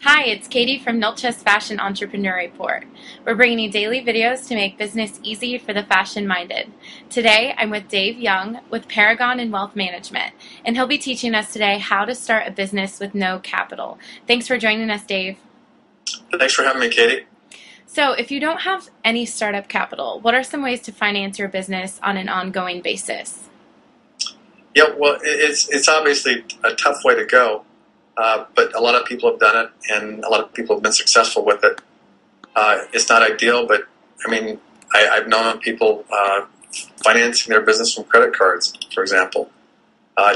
Hi, it's Katie from Nilch's Fashion Entrepreneur Report. We're bringing you daily videos to make business easy for the fashion-minded. Today, I'm with Dave Young with Paragon and Wealth Management, and he'll be teaching us today how to start a business with no capital. Thanks for joining us, Dave. Thanks for having me, Katie. So, if you don't have any startup capital, what are some ways to finance your business on an ongoing basis? Yeah, well, it's obviously a tough way to go, but a lot of people have done it, and a lot of people have been successful with it. It's not ideal, but I mean, I've known people financing their business from credit cards, for example,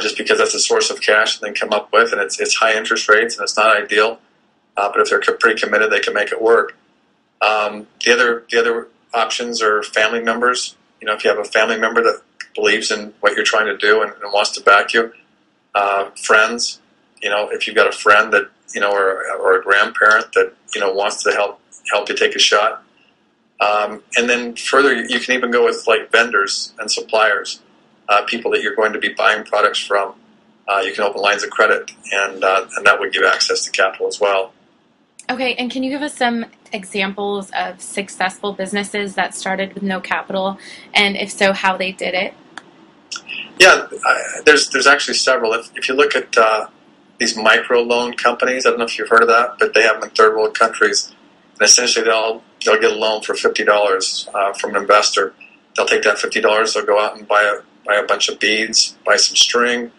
just because that's a source of cash and then come up with, and it's high interest rates, and it's not ideal. But if they're pretty committed, they can make it work. The other options are family members. You know, if you have a family member that believes in what you're trying to do and wants to back you, friends. You know, if you've got a friend that or a grandparent that wants to help you take a shot, and then further, you can even go with like vendors and suppliers, people that you're going to be buying products from. You can open lines of credit, and that would give access to capital as well. Okay, and can you give us some examples of successful businesses that started with no capital, and if so, how they did it? Yeah, there's actually several. If you look at these micro loan companies, I don't know if you've heard of that, but they have them in third world countries, and essentially they'll get a loan for $50 from an investor. They'll take that $50, they'll go out and buy a bunch of beads, buy some string,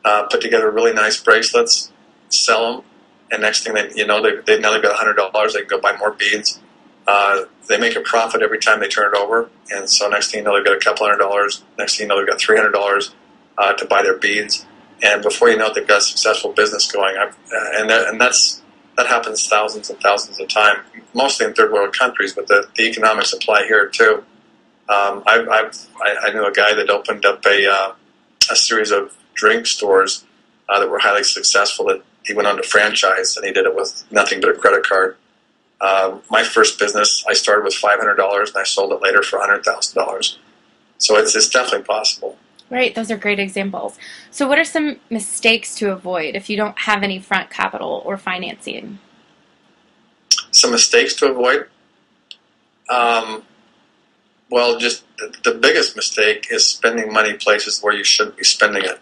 put together really nice bracelets, sell them. And next thing they've now got $100. They can go buy more beads. They make a profit every time they turn it over, and so next thing you know, they've got a couple $100. Next thing you know, they've got $300 to buy their beads, and before you know it, they've got a successful business going. That happens thousands and thousands of times, mostly in third world countries, but the economics apply here too. I knew a guy that opened up a series of drink stores that were highly successful. That he went on to franchise, and he did it with nothing but a credit card. My first business, I started with $500, and I sold it later for $100,000. So it's definitely possible. Right, those are great examples. So what are some mistakes to avoid if you don't have any front capital or financing? Some mistakes to avoid? Well, just the biggest mistake is spending money places where you shouldn't be spending it.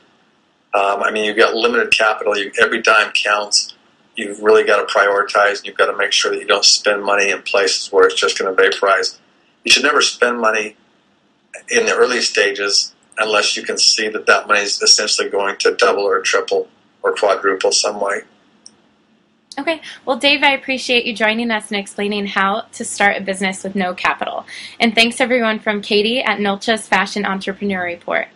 I mean, you've got limited capital. Every dime counts. You've really got to prioritize, and you've got to make sure that you don't spend money in places where it's just going to vaporize. You should never spend money in the early stages unless you can see that money is essentially going to double or triple or quadruple some way. Okay, well, Dave, I appreciate you joining us and explaining how to start a business with no capital. And thanks, everyone, from Katie at Nilch's Fashion Entrepreneur Report.